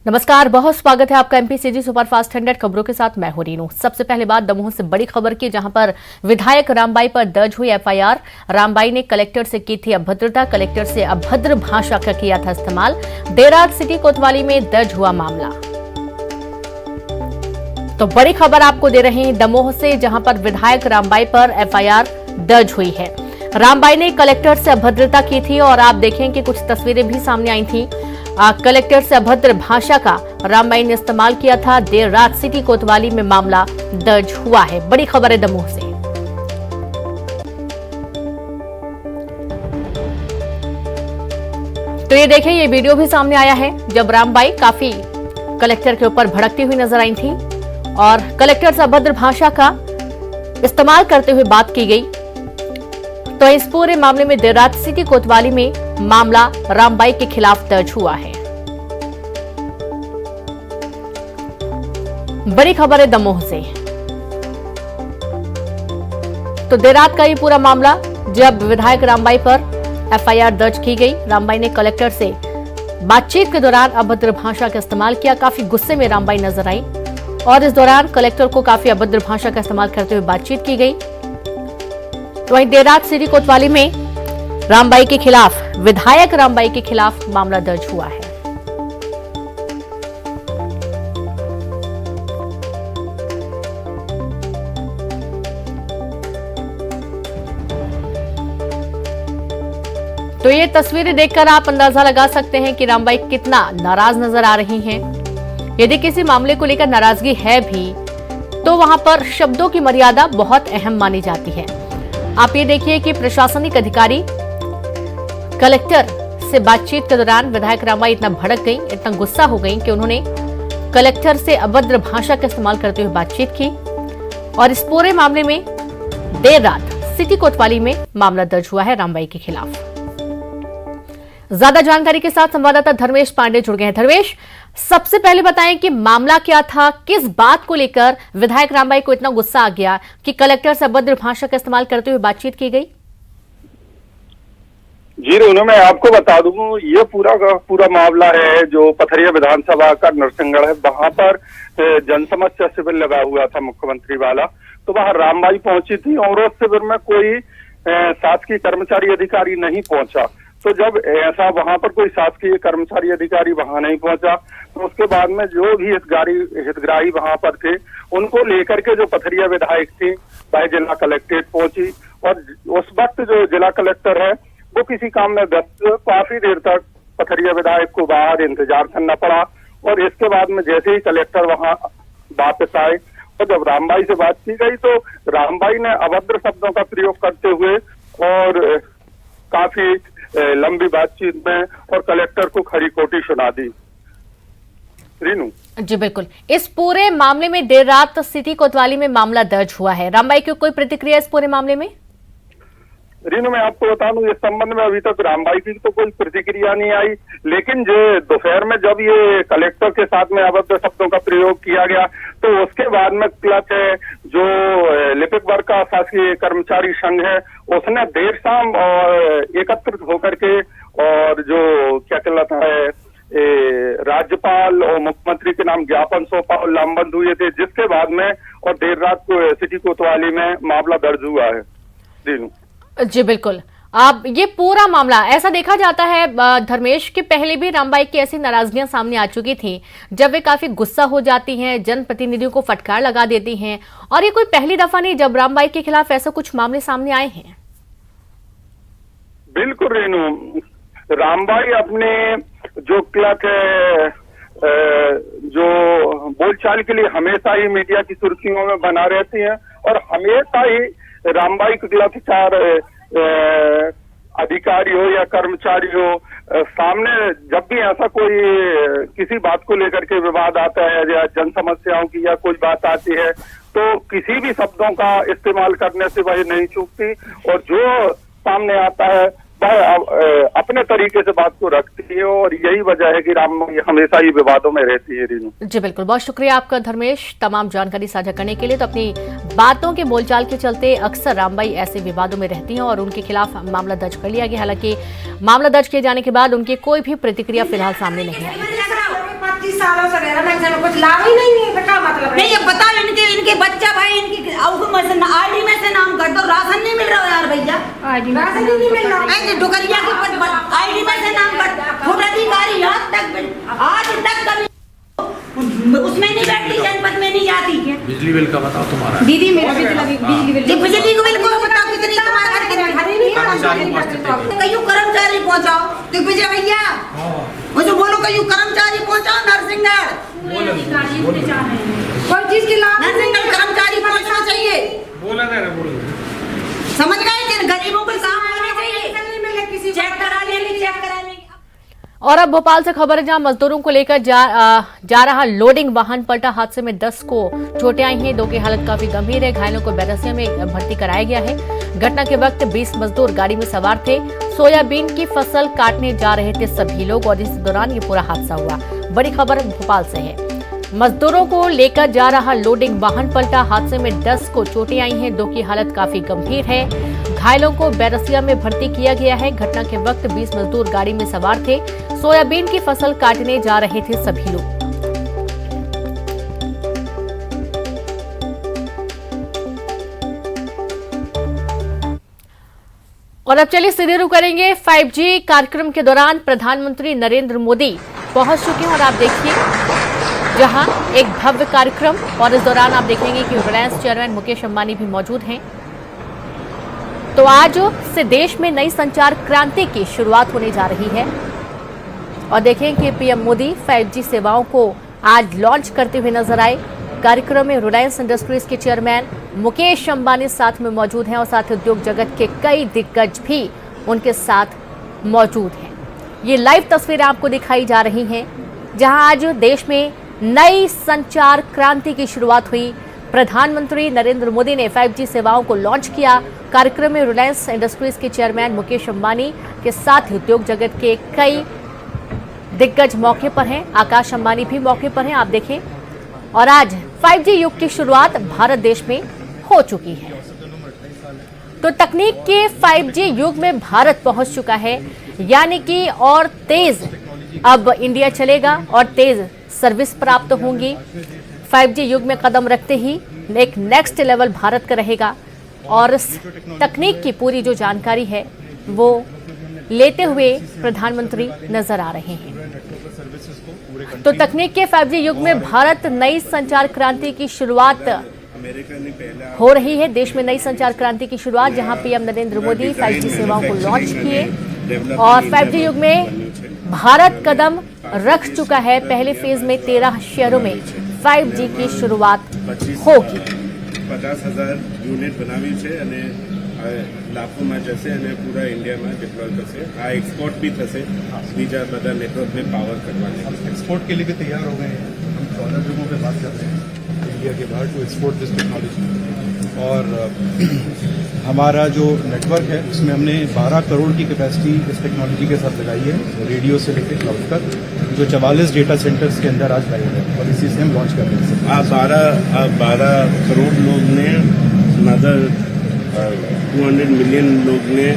नमस्कार, बहुत स्वागत है आपका एमपीसीजी सुपरफास्ट 100 खबरों के साथ। मैं हूं रीनू। सबसे पहले बात दमोह से बड़ी खबर की, जहां पर विधायक रामबाई पर दर्ज हुई एफआईआर। रामबाई ने कलेक्टर से की थी अभद्रता, कलेक्टर से अभद्र भाषा का किया था इस्तेमाल। देर रात सिटी कोतवाली में दर्ज हुआ मामला। तो बड़ी खबर आपको दे रहे हैं दमोह से, जहां पर विधायक रामबाई पर एफआईआर दर्ज हुई है। रामबाई ने कलेक्टर से अभद्रता की थी और आप देखें कि कुछ तस्वीरें भी सामने आई थी। कलेक्टर से अभद्र भाषा का रामबाई ने इस्तेमाल किया था। देर रात सिटी कोतवाली में मामला दर्ज हुआ है। बड़ी खबर है दमोह से। तो ये देखें, ये वीडियो भी सामने आया है जब रामबाई काफी कलेक्टर के ऊपर भड़कती हुई नजर आई थी और कलेक्टर से अभद्र भाषा का इस्तेमाल करते हुए बात की गई। तो इस पूरे मामले में देर रात सिटी कोतवाली में मामला रामबाई के खिलाफ दर्ज हुआ है। बड़ी खबर है दमोह से। तो देर रात का ये पूरा मामला, जब विधायक रामबाई पर एफआईआर दर्ज की गई। रामबाई ने कलेक्टर से बातचीत के दौरान अभद्र भाषा का इस्तेमाल किया। काफी गुस्से में रामबाई नजर आई और इस दौरान कलेक्टर को काफी अभद्र भाषा का इस्तेमाल करते हुए बातचीत की गई। तो वहीं देर रात सिटी कोतवाली में रामबाई के खिलाफ, विधायक रामबाई के खिलाफ मामला दर्ज हुआ है। तो ये तस्वीरें देखकर आप अंदाजा लगा सकते हैं कि रामबाई कितना नाराज नजर आ रही हैं। यदि किसी मामले को लेकर नाराजगी है भी तो वहां पर शब्दों की मर्यादा बहुत अहम मानी जाती है। आप ये देखिए कि प्रशासनिक अधिकारी कलेक्टर से बातचीत के दौरान विधायक रामबाई इतना भड़क गई, इतना गुस्सा हो गई कि उन्होंने कलेक्टर से अभद्र भाषा का इस्तेमाल करते हुए बातचीत की। और इस पूरे मामले में देर रात सिटी कोतवाली में मामला दर्ज हुआ है रामबाई के खिलाफ। ज्यादा जानकारी के साथ संवाददाता धर्मेश पांडे जुड़ गए हैं। धर्मेश, सबसे पहले बताएं कि मामला क्या था, किस बात को लेकर विधायक रामबाई को इतना गुस्सा आ गया कि कलेक्टर से अभद्र भाषा का इस्तेमाल करते हुए बातचीत की गई? जी रेनू, मैं आपको बता दूं, ये पूरा का पूरा मामला है जो पथरिया विधानसभा का नरसिंहगढ़ है। वहां पर जनसमस्या शिविर लगा हुआ था मुख्यमंत्री वाला। तो वहां रामबाई पहुंची थी और उस शिविर में कोई शासकीय कर्मचारी अधिकारी नहीं पहुंचा। तो जब ऐसा वहां पर कोई शासकीय कर्मचारी अधिकारी वहां नहीं पहुंचा तो उसके बाद में जो भी हितग्राही वहां पर थे उनको लेकर के जो पथरिया विधायक थी वह जिला कलेक्ट्रेट पहुंची। और उस वक्त जो जिला कलेक्टर है वो किसी काम में व्यस्त, काफी देर तक पथरिया विधायक को बाहर इंतजार करना पड़ा। और इसके बाद में जैसे ही कलेक्टर वहां वापस आए और जब रामबाई से बात की गई तो रामबाई ने अभद्र शब्दों का प्रयोग करते हुए और काफी लंबी बातचीत में और कलेक्टर को खरी खोटी सुना दी। रीनू जी बिल्कुल। इस पूरे मामले में देर रात सिटी कोतवाली में मामला दर्ज हुआ है। रामबाई की कोई प्रतिक्रिया इस पूरे मामले में? रीनू, मैं आपको बता दूं, इस संबंध में अभी तक रामबाई की तो कोई प्रतिक्रिया नहीं आई। लेकिन जो दोपहर में जब ये कलेक्टर के साथ में अभद्र शब्दों का प्रयोग किया गया तो उसके बाद में क्लच है जो लिपिक वर्ग का शासकीय कर्मचारी संघ है उसने देर शाम और एकत्रित होकर के और जो क्या कहलाता है राज्यपाल और मुख्यमंत्री के नाम ज्ञापन सौंपा और लामबंद हुए थे, जिसके बाद में और देर रात को सिटी कोतवाली में मामला दर्ज हुआ है। रीनू जी बिल्कुल। अब ये पूरा मामला, ऐसा देखा जाता है धर्मेश कि पहले भी रामबाई की ऐसी नाराजगियां सामने आ चुकी थी जब वे काफी गुस्सा हो जाती हैं, जनप्रतिनिधियों को फटकार लगा देती हैं, और ये कोई पहली दफा नहीं जब रामबाई के खिलाफ ऐसा कुछ मामले सामने आए हैं। बिल्कुल रेनू, रामबाई अपने जो क्लच है जो बोलचाल के लिए हमेशा ही मीडिया की सुर्खियों में बना रहती हैं और हमेशा ही रामबाई के खिलाफ चार अधिकारी हो या कर्मचारी हो सामने जब भी ऐसा कोई किसी बात को लेकर के विवाद आता है या जन समस्याओं की या कोई बात आती है तो किसी भी शब्दों का इस्तेमाल करने से वह नहीं चूकती और जो सामने आता है वह अपने तरीके से बात को रखती है और यही वजह है कि रामबाई हमेशा ही विवादों में रहती है। रीनू जी बिल्कुल, बहुत शुक्रिया आपका धर्मेश तमाम जानकारी साझा करने के लिए। तो अपनी बातों के बोलचाल के चलते अक्सर रामबाई ऐसे विवादों में रहती हैं और उनके खिलाफ मामला दर्ज कर लिया गया। हालांकि मामला दर्ज किए जाने के बाद उनकी कोई भी प्रतिक्रिया फिलहाल सामने नहीं आई। सालों से रह रहा है, कुछ लाभ ही नहीं है, तो क्या मतलब नहीं, ये बताओ इनके बच्चा भाई इनकी आईडी में से नाम कर दो, राशन नहीं मिल रहा यार भैया, राशन ही नहीं मिल रहा। ऐसे डुकरिया के आईडी में से नाम कर, खुद अधिकारी आज तक कभी उसमें नहीं बैठती, जनपद में नहीं जाती क्या? बिजली बिल का बताओ तुम्हारा। दीदी मेरा बिजली बिल बिजली को बिल को बताओ कितनी तुम्हारे घर की घर ही नहीं है, कहीं कर्मचारी पहुंचाओ, दिग्विजय भैया मुझे बोलो कहीं कर्मचारी पहुंचाओ नरसिंहगढ़, कोई चीज की लाभ नरसिंहगढ़ कर्मचारी पहुंचना चाहिए, समझ गए कि गरीबों को काम होना चाहिए, किसी चेक करा लेंगे, चेक करा लेंगे। और अब भोपाल से खबर है, जहां मजदूरों को लेकर जा रहा लोडिंग वाहन पलटा। हादसे में 10 को चोटें आई हैं, 2 की हालत काफी गंभीर है। घायलों को बैरसिया में भर्ती कराया गया है। घटना के वक्त 20 मजदूर गाड़ी में सवार थे। सोयाबीन की फसल काटने जा रहे थे सभी लोग और इस दौरान ये पूरा हादसा हुआ। बड़ी खबर भोपाल से है, मजदूरों को लेकर जा रहा लोडिंग वाहन पलटा। हादसे में 10 को चोटें आई हैं, 2 की हालत काफी गंभीर है। घायलों को बैरसिया में भर्ती किया गया है। घटना के वक्त 20 मजदूर गाड़ी में सवार थे। सोयाबीन की फसल काटने जा रहे थे सभी लोग। और अब चलिए सीधे रुक करेंगे 5G कार्यक्रम के दौरान प्रधानमंत्री नरेंद्र मोदी पहुंच चुके हैं और आप देखिए जहां एक भव्य कार्यक्रम, और इस दौरान आप देखेंगे कि रिलायंस चेयरमैन मुकेश अंबानी भी मौजूद हैं। तो आज से देश में नई संचार क्रांति की शुरुआत होने जा रही है और देखें कि पीएम मोदी 5G सेवाओं को आज लॉन्च करते हुए नजर आए। कार्यक्रम में रिलायंस इंडस्ट्रीज के चेयरमैन मुकेश अंबानी साथ में मौजूद हैं और साथ ही उद्योग जगत के कई दिग्गज भी उनके साथ मौजूद हैं। ये लाइव तस्वीरें आपको दिखाई जा रही हैं जहां आज देश में नई संचार क्रांति की शुरुआत हुई। प्रधानमंत्री नरेंद्र मोदी ने 5G सेवाओं को लॉन्च किया। कार्यक्रम में रिलायंस इंडस्ट्रीज के चेयरमैन मुकेश अंबानी के साथ ही उद्योग जगत के कई दिग्गज मौके पर हैं। आकाश अंबानी भी मौके पर हैं, आप देखें। और आज 5G युग की शुरुआत भारत देश में हो चुकी है। तो तकनीक के 5G युग में भारत पहुंच चुका है, यानी कि और तेज अब इंडिया चलेगा और तेज सर्विस प्राप्त होंगी। 5G युग में कदम रखते ही एक नेक्स्ट लेवल भारत का रहेगा और इस तकनीक की पूरी जो जानकारी है वो लेते हुए प्रधानमंत्री नजर आ रहे हैं। तो तकनीक के 5G युग में भारत नई संचार क्रांति की शुरुआत हो रही है। देश में नई संचार क्रांति की शुरुआत, जहां पीएम नरेंद्र मोदी 5G सेवाओं को लॉन्च किए और 5G युग में भारत कदम रख चुका है। पहले फेज में 13 शहरों में 5G की शुरुआत होगी। 50,000 યુનિટ બનાવી છે અને લાખોમાં જશે અને પૂરા ઇન્ડિયામાં ડિપ્લોય કરશે। આ એક્સપોર્ટ બી થશે બીજા બધા નેટવર્કને પાવર કરવાને। एक्सपोर्ट के लिए भी तैयार हो गए हैं। हम 14 जगहों पे बात कर रहे हैं इंडिया के बाहर टू एक्सपोर्ट दिस टेक्नोलॉजी। और हमारा जो नेटवर्क है उसमें हमने 12 करोड़ की कैपेसिटी इस टेक्नोलॉजी के साथ लगाई है, रेडियो से लेकर क्लाउड तक, जो 44 डेटा सेंटर्स के अंदर आज लाइव है और इसी से हम लॉन्च कर रहे हैं। આ 12 કરોડ લોગને નદર 200 મિલિયન લોગને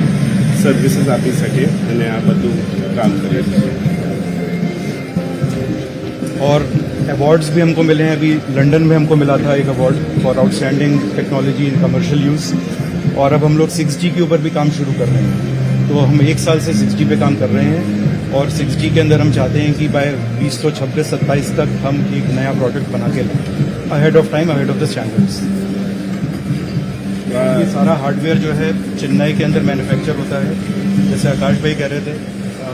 સર્વિસીસ આપી શકે અને આ બધું કામ કરે છે। और अवार्ड्स भी हमको मिले हैं। अभी लंदन में हमको मिला था एक award for outstanding technology in commercial use. और अब हम लोग 6G के ऊपर भी काम शुरू कर रहे हैं। तो हम 1 साल से 6G पे काम कर रहे हैं और 6G के अंदर हम चाहते हैं कि बाय 2026-27 तक हम एक नया प्रोडक्ट बना के लाएं, ahead of time, ahead of the standards. ये सारा हार्डवेयर जो है चेन्नई के अंदर मैन्युफैक्चर होता है। जैसे आकाश भाई कह रहे थे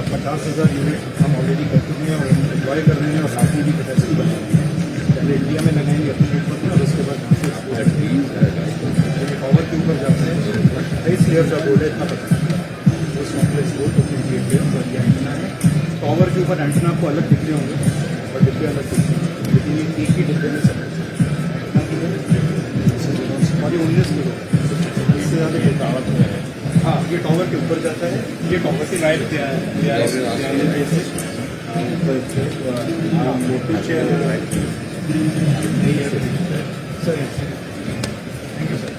50,000 यूनिट हम ऑलरेडी कर चुके हैं और एंजॉय कर रहे हैं और साथ में भी कैपेसिटी बना रहे हैं। पहले इंडिया में लगाएंगे अपने नेटवर्क में और उसके बाद यहाँ से पावर के ऊपर जाते हैं 28 लेयर का बोर्ड है, इतना पता वो कॉम्प्लेक्स बोर्ड तो 28 लेयर और ये एंटीना है। पावर के ऊपर एंटीना आपको अलग दिख रहे होंगे और डिब्बे अलग दिख रहे हैं, लेकिन ये एक ही डिब्बे में सब और ये 19 किलो इससे ज़्यादा ये टावर है। हाँ, ये टावर के ऊपर जाता है, ये टावर के राइट क्या है motor chair right sir. Thank you sir.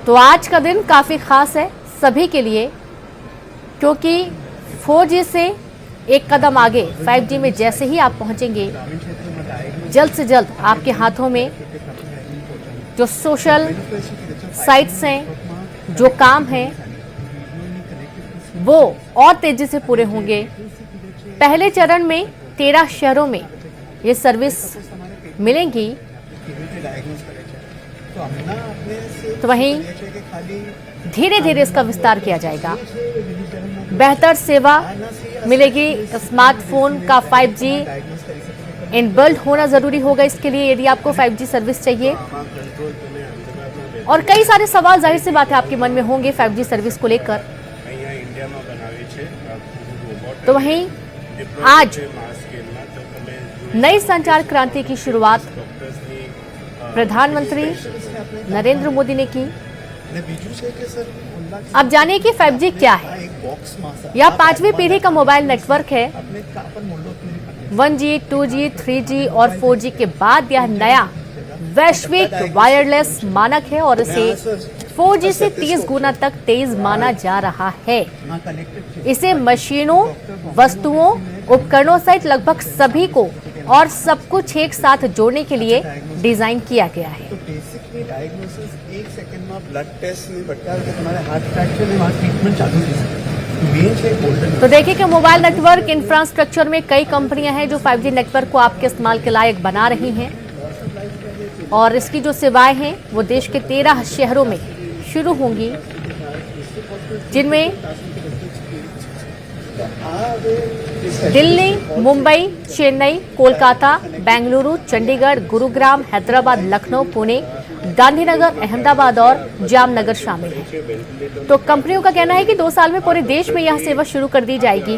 तो आज का दिन काफ़ी ख़ास है सभी के लिए, क्योंकि 4G से एक कदम आगे 5G में जैसे ही आप पहुंचेंगे, जल्द से जल्द आपके हाथों में जो सोशल साइट्स हैं, जो काम हैं, वो और तेजी से पूरे होंगे। पहले चरण में 13 शहरों में ये सर्विस मिलेंगी, तो वहीं धीरे धीरे इसका विस्तार किया जाएगा। बेहतर सेवा मिलेगी। स्मार्टफोन का 5G इनबिल्ट होना जरूरी होगा इसके लिए, यदि आपको 5G सर्विस चाहिए। और कई सारे सवाल जाहिर सी बात है आपके मन में होंगे 5G सर्विस को लेकर। तो वहीं आज नई संचार क्रांति की शुरुआत प्रधानमंत्री नरेंद्र मोदी ने की। अब जानिए कि 5G क्या है। यह 5वीं पीढ़ी का मोबाइल नेटवर्क है। 1G, 2G, 3G और 4G के बाद यह नया वैश्विक वायरलेस मानक है और इसे 4G से 30 गुना तक तेज माना जा रहा है। इसे मशीनों, वस्तुओं, उपकरणों सहित लगभग सभी को और सब कुछ एक साथ जोड़ने के लिए डिजाइन किया गया है। तो बेसिकली डायग्नोसिस 1 सेकंड में ब्लड टेस्ट में बच्चा के तुम्हारे हार्ट फ्रैक्चर में वहाँ ट्रीटमेंट चालू हो सकती है। तो देखिए कि मोबाइल नेटवर्क इंफ्रास्ट्रक्चर में कई कंपनियां हैं जो 5G नेटवर्क को आपके इस्तेमाल के लायक बना रही हैं, और इसकी जो सेवाएं हैं वो देश के 13 शहरों में शुरू होंगी, जिनमें दिल्ली, मुंबई, चेन्नई, कोलकाता, बेंगलुरु, चंडीगढ़, गुरुग्राम, हैदराबाद, लखनऊ, पुणे, गांधीनगर, अहमदाबाद और जामनगर शामिल हैं। तो कंपनियों का कहना है कि 2 साल में पूरे देश में यह सेवा शुरू कर दी जाएगी।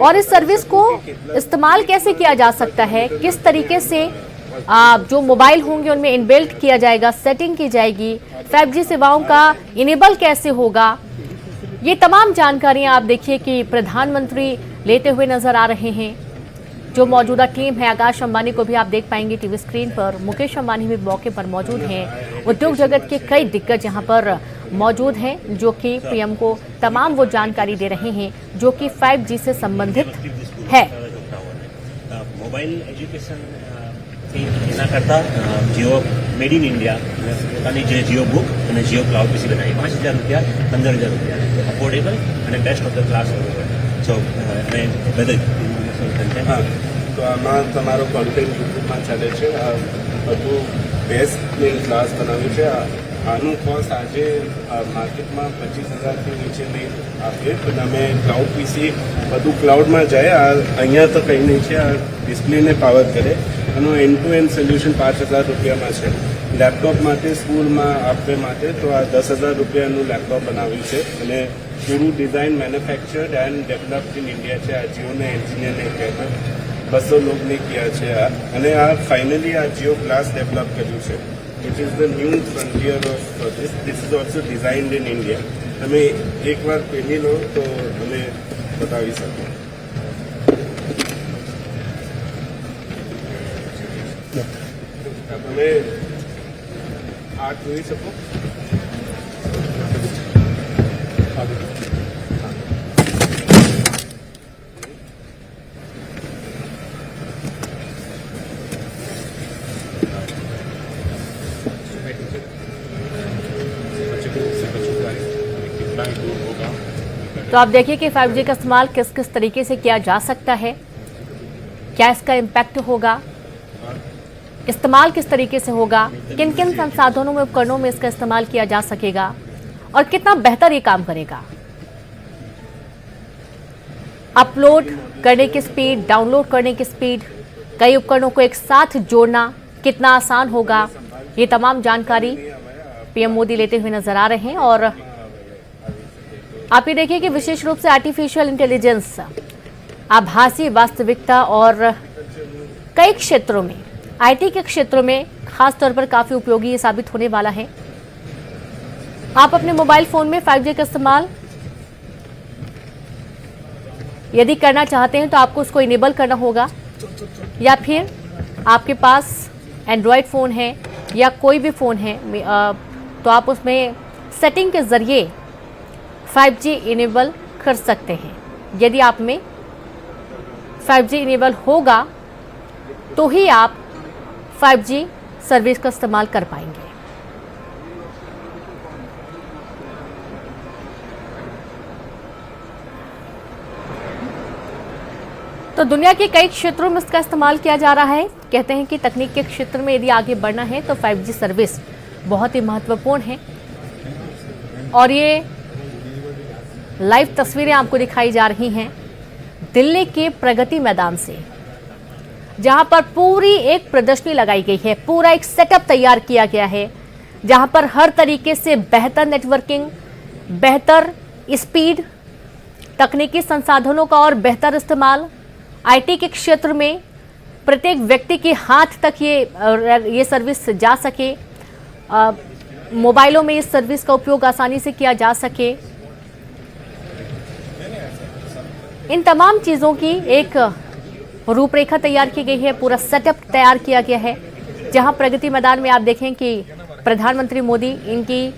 और इस सर्विस को इस्तेमाल कैसे किया जा सकता है, किस तरीके से जो मोबाइल होंगे उनमें इनबिल्ट किया जाएगा, सेटिंग की जाएगी, 5G सेवाओं का इनेबल कैसे होगा, ये तमाम जानकारियां आप देखिए कि प्रधानमंत्री लेते हुए नजर आ रहे हैं। जो मौजूदा टीम है, आकाश अंबानी को भी आप देख पाएंगे टीवी स्क्रीन पर, मुकेश अंबानी भी मौके पर मौजूद हैं। उद्योग जगत के कई दिग्गज यहाँ पर मौजूद हैं जो कि पीएम को तमाम वो जानकारी दे रहे हैं जो कि 5G से संबंधित है। मोबाइल एजुकेशन એના કરતાં જીઓ મેડ ઇન ઇન્ડિયા પોતાની જે જીઓ બુક અને જીઓ ક્લાઉડ પીસી બનાવી 5,000 રૂપિયા 15,000 રૂપિયા અફોર્ડેબલ અને બેસ્ટ ઓફ ધ ક્લાસ સો અને બધા હા, તો આમાં તમારો કોન્ટેન્ટ યુટ્યુબમાં ચાલે છે। આ બધું બેસ્ટ ક્લાસ બનાવ્યું છે। આનું કોસ્ટ આજે માર્કેટમાં 25,000થી નીચે નહીં આપીએ, પણ અમે ક્લાઉડ પીસી બધું ક્લાઉડમાં જાય। અહીંયા તો કંઈ નહીં છે, આ ડિસ્પ્લેને પાવર કરે। આનું એન્ડ ટુ એન્ડ સોલ્યુશન 5,000 રૂપિયામાં છે। લેપટોપ માટે સ્કૂલમાં આપવા માટે તો આ 10,000 રૂપિયાનું લેપટોપ બનાવ્યું છે અને પૂરું design manufactured and developed in India છે। આ જીઓને એન્જિનિયરને કહેતા 200 લોકોને કિયા છે અને આ ફાઇનલી આ જીઓ ક્લાસ ડેવલપ કર્યું છે। It is the new frontier of this. This is also designed in India. हमें एक बार पहली लो तो हमें बता भी सकते। अब हमें आर्ट हो ही सको। तो आप देखिए कि 5G का इस्तेमाल किस किस तरीके से किया जा सकता है, क्या इसका इम्पैक्ट होगा, इस्तेमाल किस तरीके से होगा, किन किन संसाधनों में, उपकरणों में इसका इस्तेमाल किया जा सकेगा और कितना बेहतर ये काम करेगा। अपलोड करने की स्पीड, डाउनलोड करने की स्पीड, कई उपकरणों को एक साथ जोड़ना कितना आसान होगा, ये तमाम जानकारी पीएम मोदी लेते हुए नजर आ रहे हैं। और आप ये देखिए कि विशेष रूप से आर्टिफिशियल इंटेलिजेंस, आभासी वास्तविकता और कई क्षेत्रों में, आईटी के क्षेत्रों में खास तौर पर काफी उपयोगी ये साबित होने वाला है। आप अपने मोबाइल फोन में 5G का इस्तेमाल यदि करना चाहते हैं तो आपको उसको इनेबल करना होगा, या फिर आपके पास एंड्रॉयड फ़ोन है या कोई भी फ़ोन है तो आप उसमें सेटिंग के ज़रिए 5G इनेबल कर सकते हैं। यदि आप में 5G इनेबल होगा तो ही आप 5G सर्विस का इस्तेमाल कर पाएंगे। तो दुनिया के कई क्षेत्रों में इसका इस्तेमाल किया जा रहा है। कहते हैं कि तकनीक के क्षेत्र में यदि आगे बढ़ना है तो 5G सर्विस बहुत ही महत्वपूर्ण है। और ये लाइव तस्वीरें आपको दिखाई जा रही हैं दिल्ली के प्रगति मैदान से, जहां पर पूरी एक प्रदर्शनी लगाई गई है, पूरा एक सेटअप तैयार किया गया है, जहां पर हर तरीके से बेहतर नेटवर्किंग, बेहतर स्पीड, तकनीकी संसाधनों का और बेहतर इस्तेमाल, आईटी के क्षेत्र में प्रत्येक व्यक्ति के हाथ तक ये सर्विस जा सके, मोबाइलों में इस सर्विस का उपयोग आसानी से किया जा सके। इन तमाम चीज़ों की एक रूपरेखा तैयार की गई है, पूरा सेटअप तैयार किया गया है, जहां प्रगति मैदान में आप देखें कि प्रधानमंत्री मोदी इनकी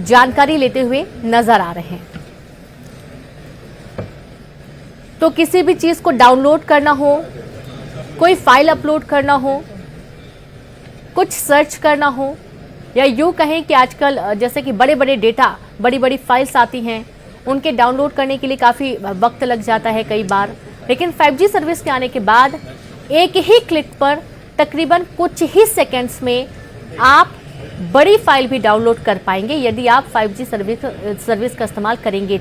जानकारी लेते हुए नजर आ रहे हैं। तो किसी भी चीज़ को डाउनलोड करना हो, कोई फाइल अपलोड करना हो, कुछ सर्च करना हो, या यूँ कहें कि आजकल जैसे कि बड़े बड़े डेटा, बड़ी बड़ी फाइल्स आती हैं, उनके डाउनलोड करने के लिए काफ़ी वक्त लग जाता है कई बार। लेकिन 5G सर्विस के आने के बाद एक ही क्लिक पर तकरीबन कुछ ही सेकंड्स में आप बड़ी फाइल भी डाउनलोड कर पाएंगे यदि आप 5G सर्विस का इस्तेमाल करेंगे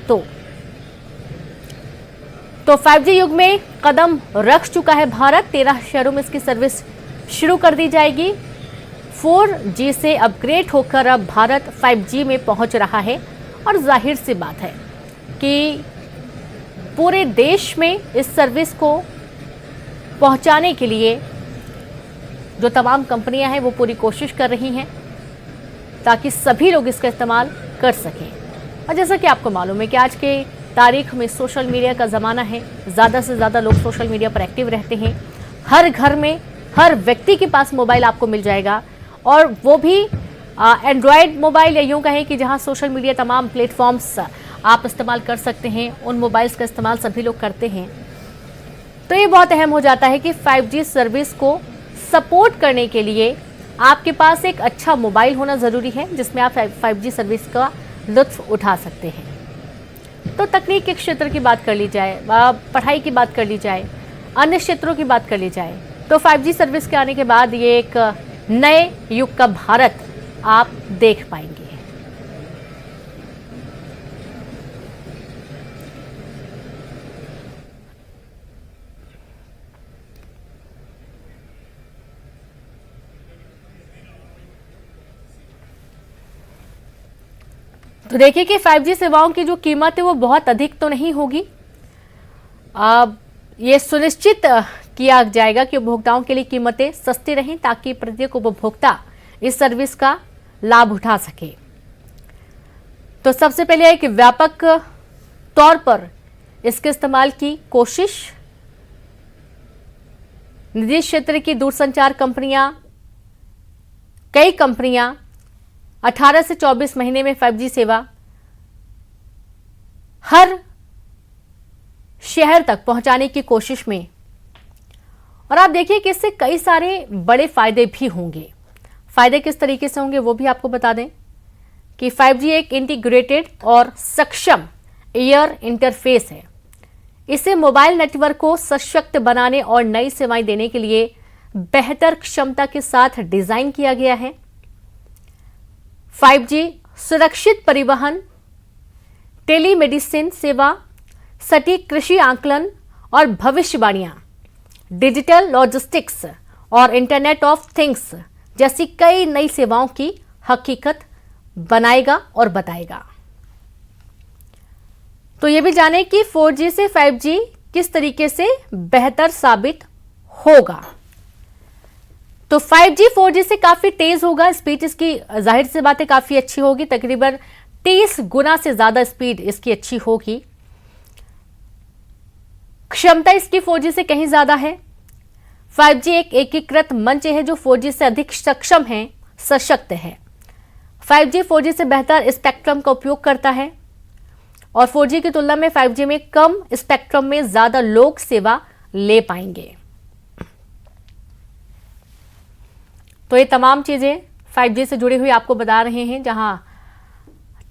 तो 5G युग में कदम रख चुका है भारत। 13 शहरों में इसकी सर्विस शुरू कर दी जाएगी। 4G से अपग्रेड होकर अब भारत 5G में पहुंच रहा है और जाहिर सी बात है कि पूरे देश में इस सर्विस को पहुंचाने के लिए जो तमाम कंपनियां हैं वो पूरी कोशिश कर रही हैं ताकि सभी लोग इसका इस्तेमाल कर सकें। और जैसा कि आपको मालूम है कि आज के तारीख में सोशल मीडिया का ज़माना है, ज़्यादा से ज़्यादा लोग सोशल मीडिया पर एक्टिव रहते हैं। हर घर में हर व्यक्ति के पास मोबाइल आपको मिल जाएगा, और वो भी एंड्रॉयड मोबाइल, या यूँ कहें कि जहां सोशल मीडिया तमाम प्लेटफॉर्म्स आप इस्तेमाल कर सकते हैं, उन मोबाइल्स का इस्तेमाल सभी लोग करते हैं। तो ये बहुत अहम हो जाता है कि 5G सर्विस को सपोर्ट करने के लिए आपके पास एक अच्छा मोबाइल होना ज़रूरी है जिसमें आप 5G सर्विस का लुत्फ़ उठा सकते हैं। तो तकनीक के क्षेत्र की बात कर ली जाए, पढ़ाई की बात कर ली जाए, अन्य क्षेत्रों की बात कर ली जाए, तो 5G सर्विस के आने के बाद ये एक नए युग का भारत आप देख पाएंगे। तो देखिए कि 5G सेवाओं की जो कीमत है वो बहुत अधिक तो नहीं होगी। ये सुनिश्चित किया जाएगा कि उपभोक्ताओं के लिए कीमतें सस्ती रहें ताकि प्रत्येक उपभोक्ता इस सर्विस का लाभ उठा सके। तो सबसे पहले एक व्यापक तौर पर इसके इस्तेमाल की कोशिश, निजी क्षेत्र की दूरसंचार कंपनियां, कई कंपनियां 18 से 24 महीने में 5G सेवा हर शहर तक पहुंचाने की कोशिश में। और आप देखिए कि इससे कई सारे बड़े फायदे भी होंगे। फायदे किस तरीके से होंगे वो भी आपको बता दें कि 5G एक इंटीग्रेटेड और सक्षम एयर इंटरफेस है। इसे मोबाइल नेटवर्क को सशक्त बनाने और नई सेवाएं देने के लिए बेहतर क्षमता के साथ डिजाइन किया गया है। 5G सुरक्षित परिवहन, टेलीमेडिसिन सेवा, सटीक कृषि आकलन और भविष्यवाणियां, डिजिटल लॉजिस्टिक्स और इंटरनेट ऑफ थिंग्स जैसी कई नई सेवाओं की हकीकत बनाएगा और बताएगा। तो ये भी जाने कि 4G से 5G किस तरीके से बेहतर साबित होगा। तो 5G 4G से काफी तेज होगा, स्पीड इसकी जाहिर सी बात है काफी अच्छी होगी, तकरीबन 30 गुना से ज्यादा स्पीड इसकी अच्छी होगी। क्षमता इसकी 4G से कहीं ज्यादा है। 5G एक एकीकृत मंच है जो 4G से अधिक सक्षम है सशक्त है। 5G 4G से बेहतर स्पेक्ट्रम का उपयोग करता है और 4G की तुलना में 5G में कम स्पेक्ट्रम में ज्यादा लोग सेवा ले पाएंगे। तो ये तमाम चीजें 5G से जुड़ी हुई आपको बता रहे हैं, जहां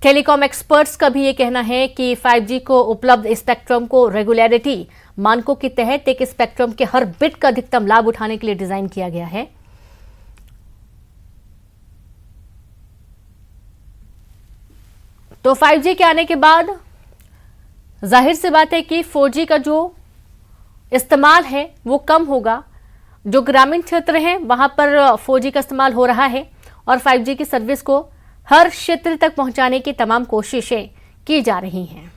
टेलीकॉम एक्सपर्ट्स का भी ये कहना है कि 5G को उपलब्ध स्पेक्ट्रम को रेगुलरिटी मानकों के तहत एक स्पेक्ट्रम के हर बिट का अधिकतम लाभ उठाने के लिए डिजाइन किया गया है। तो 5G के आने के बाद जाहिर सी बात है कि 4G का जो इस्तेमाल है वो कम होगा। जो ग्रामीण क्षेत्र हैं वहां पर 4G का इस्तेमाल हो रहा है और 5G की सर्विस को हर क्षेत्र तक पहुंचाने की तमाम कोशिशें की जा रही हैं।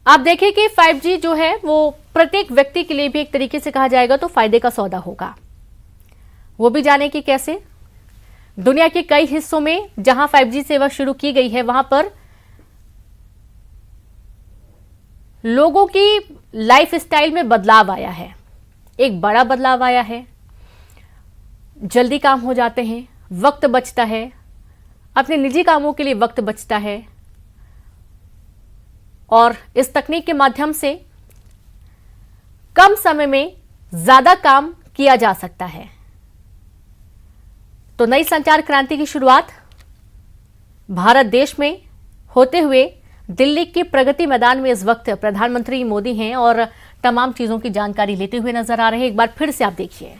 आप देखिए कि 5G जो है वो प्रत्येक व्यक्ति के लिए भी एक तरीके से कहा जाएगा तो फायदे का सौदा होगा। वो भी जाने की कैसे। दुनिया के कई हिस्सों में जहां 5G सेवा शुरू की गई है वहां पर लोगों की लाइफस्टाइल में बदलाव आया है, एक बड़ा बदलाव आया है। जल्दी काम हो जाते हैं, वक्त बचता है, अपने निजी कामों के लिए वक्त बचता है और इस तकनीक के माध्यम से कम समय में ज्यादा काम किया जा सकता है। तो नई संचार क्रांति की शुरुआत भारत देश में होते हुए दिल्ली के प्रगति मैदान में इस वक्त प्रधानमंत्री मोदी हैं और तमाम चीजों की जानकारी लेते हुए नजर आ रहे हैं। एक बार फिर से आप देखिए।